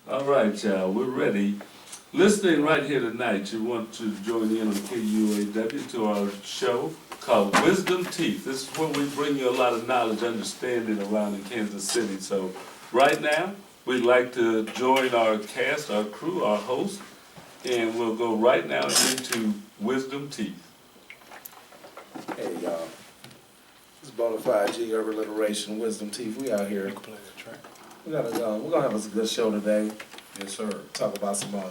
All right, y'all, we're ready. Listening right here tonight, you want to join in on KUAW to our show called Wisdom Teeth. This is where we bring you a lot of knowledge, understanding around in Kansas City. So right now, we'd like to join our cast, our crew, our host, and we'll go right now into Wisdom Teeth. Hey y'all, it's Bonafyde G Urban Alliteration Wisdom Teeth. We out here. We're gonna have a good show today. Yes, sir. Talk about some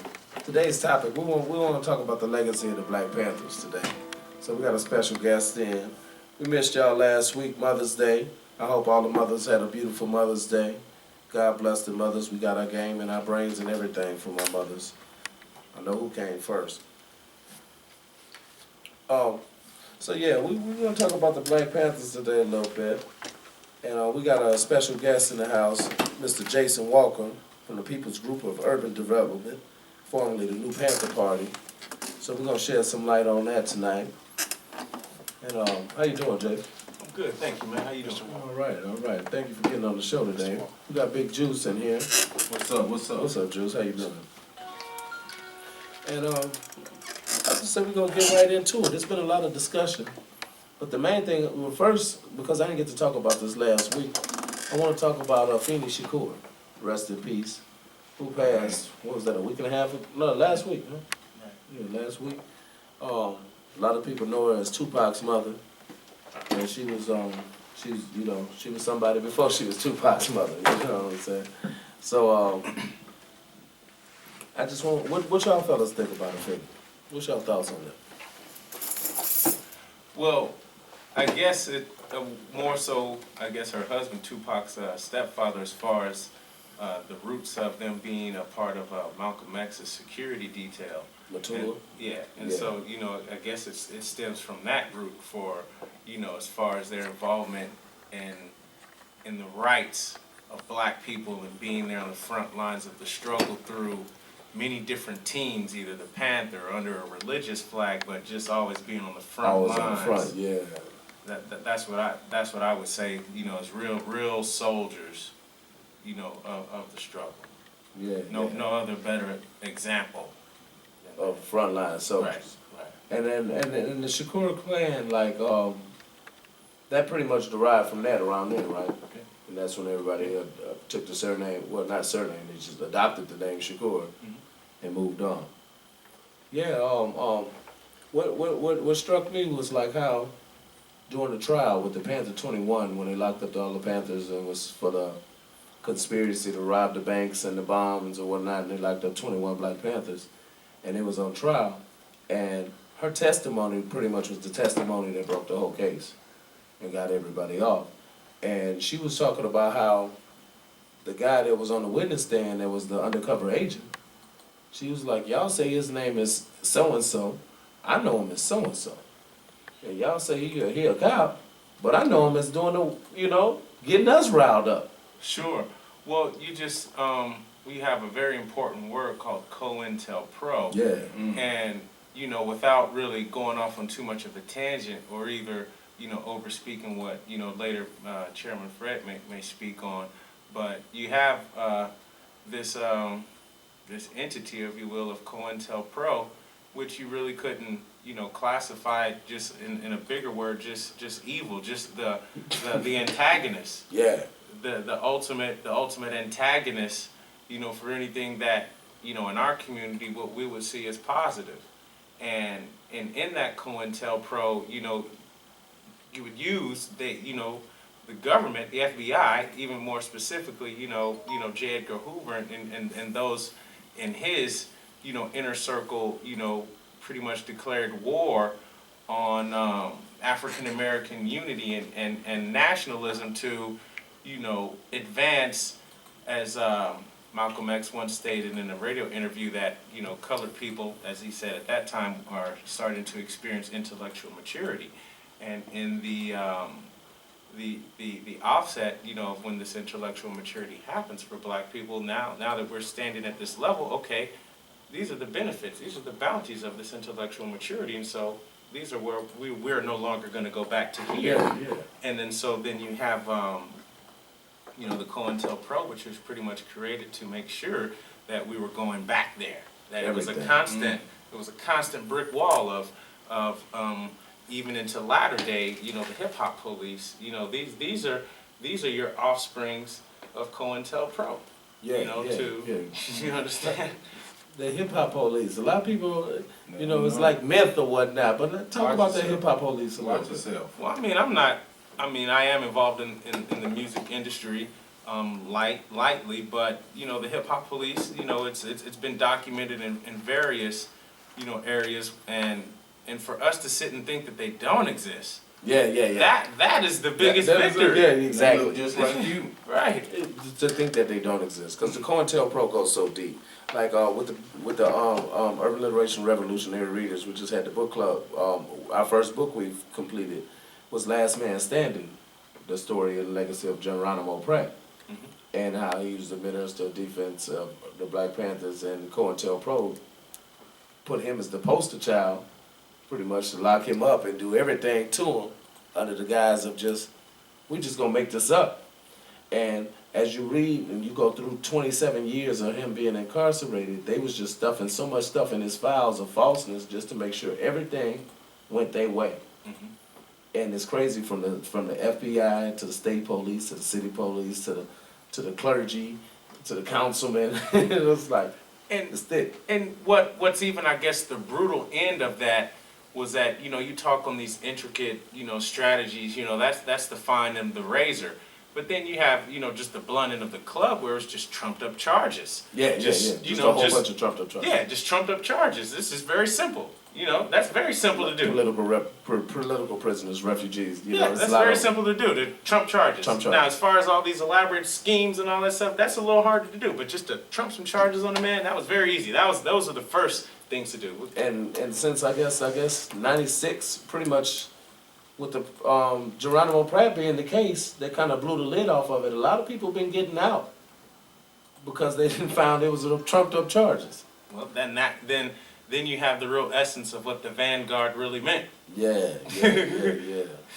today's topic. We want to talk about the legacy of the Black Panthers today. So we got a special guest in. We missed y'all last week, Mother's Day. I hope all the mothers had a beautiful Mother's Day. God bless the mothers. We got our game and our brains and everything from our mothers. I know who came first. So yeah, we're gonna talk about the Black Panthers today a little bit. And we got a special guest in the house, Mr. Jason Walker from the People's Group of Urban Development, formerly the New Panther Party. So we're gonna shed some light on that tonight. And how you doing, Jason? I'm good, thank you, man. How you doing? All right. Thank you for getting on the show today. We got Big Juice in here. What's up? What's up, Juice? How you doing? And I just said we're gonna get right into it. There's been a lot of discussion. But the main thing, well, first, because I didn't get to talk about this last week, I want to talk about Afeni Shakur, rest in peace, who passed, what was that, a week and a half? No, last week, huh? Right. Yeah, last week. A lot of people know her as Tupac's mother, and she was somebody before she was Tupac's mother, you know what I'm saying? So, I just want, what y'all fellas think about Afeni? What's y'all thoughts on that? Well, I guess it more so. I guess her husband Tupac's stepfather, as far as the roots of them being a part of Malcolm X's security detail. Matua? And so I guess it stems from that root for as far as their involvement in the rights of Black people and being there on the front lines of the struggle through many different teams, either the Panther or under a religious flag, but just always being on the front lines. On the front, yeah. That's what I would say. As real soldiers, of the struggle. Yeah. No other better example of frontline soldiers. Right. And then the Shakur clan, like that pretty much derived from that around then, right? Okay. And that's when everybody took the surname. Well, not surname. They just adopted the name Shakur and moved on. Yeah. What struck me was like how during the trial with the Panther 21, when they locked up all the Panthers and was for the conspiracy to rob the banks and the bombs or whatnot, and they locked up 21 Black Panthers, and it was on trial, and her testimony pretty much was the testimony that broke the whole case and got everybody off. And she was talking about how the guy that was on the witness stand that was the undercover agent, she was like, y'all say his name is so-and-so, I know him as so-and-so. And y'all say he a cop, but I know him as doing the, getting us riled up. Sure. Well, we have a very important word called COINTELPRO. Yeah. And, without really going off on too much of a tangent or either, over speaking what, later Chairman Fred may speak on, but you have this entity, if you will, of COINTELPRO, which you really couldn't, classify just in a bigger word, just evil, just the antagonist. Yeah. The ultimate antagonist, for anything that, in our community, what we would see as positive. And in that COINTELPRO, you would use the government, the FBI, even more specifically, J. Edgar Hoover and those in his, inner circle, pretty much declared war on African American unity and nationalism to, advance, as Malcolm X once stated in a radio interview, that colored people, as he said at that time, are starting to experience intellectual maturity, and in the offset, of when this intellectual maturity happens for Black people, now that we're standing at this level, okay, these are the benefits, these are the bounties of this intellectual maturity, and so these are where we're no longer going to go back to here. Yeah. And then you have the COINTELPRO, which was pretty much created to make sure that we were going back there. That it was a Everything. constant, it was a constant brick wall of even into latter day, you know, the hip hop police. You know, these are your offsprings of COINTELPRO. Yeah, You know, yeah. you understand? The hip hop police. A lot of people, you know, it's like myth or whatnot. But let's talk Watch about the yourself. hip hop police a little Watch bit. yourself. Well, I mean, I am involved in the music industry, lightly, but, you know, the hip hop police, you know, it's been documented in various, you know, areas, and for us to sit and think that they don't exist, Yeah. that is the biggest That is- victory. Yeah, They look exactly. just like you. Right. To think that they don't exist, because the COINTELPRO goes so deep. Like with the Urban Liberation Revolutionary Readers, we just had the book club. Our first book we've completed was Last Man Standing, the story and legacy of Geronimo Pratt, and how he was the Minister of Defense of the Black Panthers, and COINTELPRO put him as the poster child, pretty much to lock him up and do everything to him under the guise of we just gonna make this up. And as you read and you go through 27 years of him being incarcerated, they was just stuffing so much stuff in his files of falseness just to make sure everything went their way. And it's crazy from the FBI to the state police to the city police to the clergy to the councilmen. It was like And it's thick. And what's even, I guess, the brutal end of that was that, you know, you talk on these intricate, you know, strategies, you know, that's the fine and the razor. But then you have, you know, just the blunt end of the club where it's just trumped up charges. Yeah. Just, Just you a know, whole bunch of trumped up charges. Yeah, just trumped up charges. This is very simple. You know, that's very simple to do. Political prisoners, refugees. You Yeah, know, it's that's a lot very of- simple to do, to trump charges. Trump charges. Now, as far as all these elaborate schemes and all that stuff, that's a little harder to do. But just to trump some charges on a man, that was very easy. Those are the first things to do. And since I guess 96, pretty much with the Geronimo Pratt being the case, they kind of blew the lid off of it. A lot of people been getting out because they didn't found it was trumped up charges. Well, then you have the real essence of what the vanguard really meant. Yeah.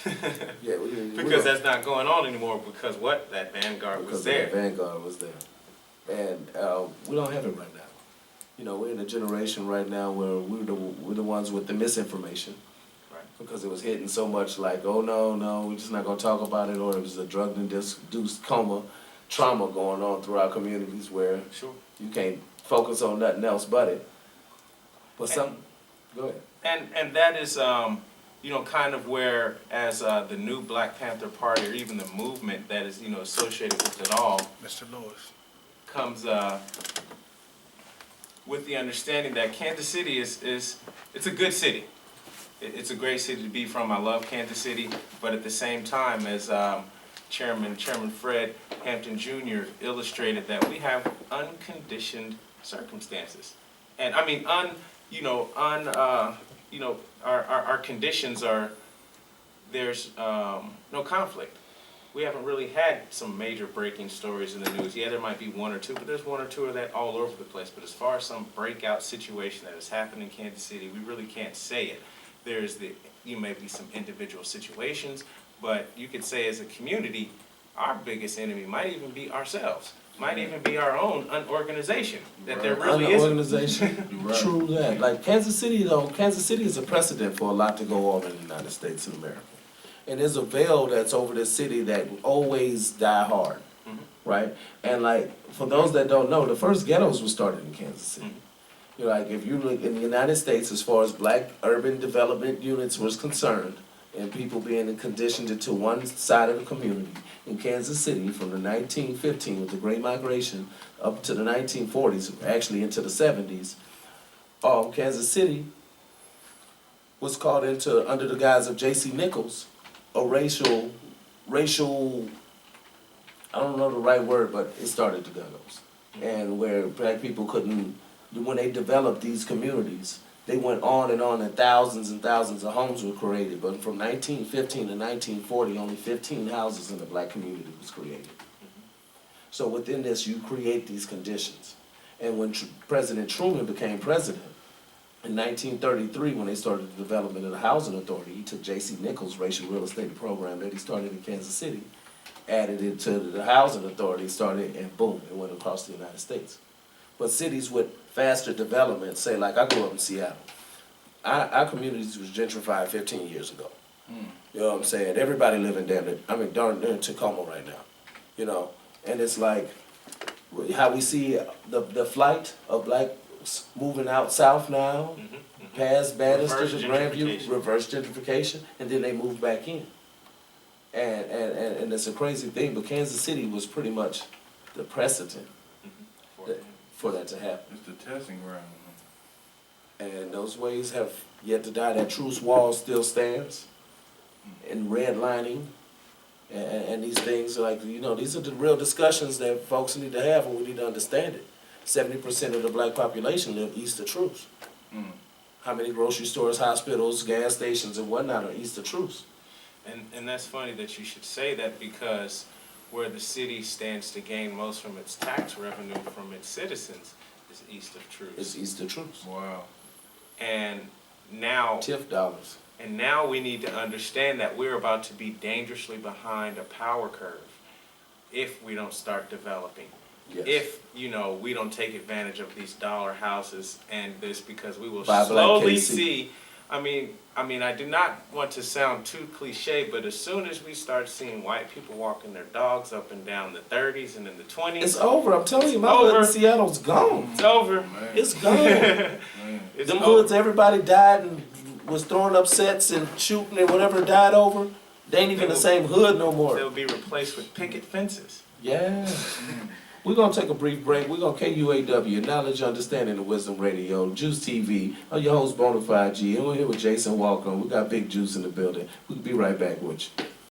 Because that's not going on anymore because that vanguard was because there. that Vanguard was there, and we don't have it right now. You know, we're in a generation right now where we're the ones with the misinformation. Right. Because it was hitting so much like, oh no, we're just not gonna talk about it, or it was a drug-induced trauma going on through our communities where Sure. you can't focus on nothing else but it. But go ahead. And that is, you know, kind of where, as the new Black Panther Party, or even the movement that is, you know, associated with it all, Mr. Lewis. comes with the understanding that Kansas City it's a good city. It's a great city to be from. I love Kansas City, but at the same time, as Chairman Fred Hampton Jr. illustrated, that we have unconditioned circumstances, and I mean our conditions are, there's no conflict. We haven't really had some major breaking stories in the news. Yeah, there might be one or two, but there's one or two of that all over the place. But as far as some breakout situation that has happened in Kansas City, we really can't say it. May be some individual situations, but you could say as a community, our biggest enemy might even be ourselves. Might even be our own unorganization. That there really is. Organization, true that. Like Kansas City though, Kansas City is a precedent for a lot to go on in the United States of America. And there's a veil that's over this city that will always die hard, right? And like, for those that don't know, the first ghettos were started in Kansas City. You know, like if you look in the United States, as far as black urban development units was concerned, and people being conditioned into one side of the community, in Kansas City from the 1915 with the Great Migration up to the 1940s, actually into the 70s, Kansas City was called into, under the guise of J.C. Nichols, a racial, I don't know the right word, but it started the ghettos. And where black people couldn't, when they developed these communities, they went on, and thousands of homes were created. But from 1915 to 1940, only 15 houses in the black community was created. So within this, you create these conditions. And when President Truman became president, in 1933, when they started the development of the Housing Authority, he took J.C. Nichols' racial real estate program that he started in Kansas City, added it to the Housing Authority, started, and boom, it went across the United States. But cities with faster development, say like I grew up in Seattle, our communities was gentrified 15 years ago. You know what I'm saying? Everybody living down there. I mean, darn near Tacoma right now. You know, and it's like how we see the flight of blacks moving out south now, past Bannister to Grandview, reverse gentrification, and then they move back in. And it's a crazy thing, but Kansas City was pretty much the precedent for that to happen. It's the testing ground. And those ways have yet to die. That truce wall still stands. And redlining, and these things are like, you know, these are the real discussions that folks need to have, and we need to understand it. 70% of the black population live east of truce. How many grocery stores, hospitals, gas stations, and whatnot are east of truce? And that's funny that you should say that, because where the city stands to gain most from its tax revenue from its citizens is east of truce. It's east of truce. Wow. And now, TIF dollars. and now we need to understand that we're about to be dangerously behind a power curve if we don't start developing. Yes. If, you know, we don't take advantage of these dollar houses and this, because we will Buy Black slowly KC. see, I mean, I do not want to sound too cliche, but as soon as we start seeing white people walking their dogs up and down the 30s and in the 20s, It's over. I'm telling you, my Over. hood in Seattle's gone. it's over. Man. It's gone. Man. It's Them over. hoods, everybody died and was throwing up sets and shooting and whatever died over. They ain't even the same hood no more. They'll be replaced with picket fences. Yeah. We're going to take a brief break. We're going to KUAW, Knowledge, Understanding, and Wisdom Radio, Juice TV. I'm your host, Bonafyde G. And we're here with Jason Walker. We got Big Juice in the building. We'll be right back with you.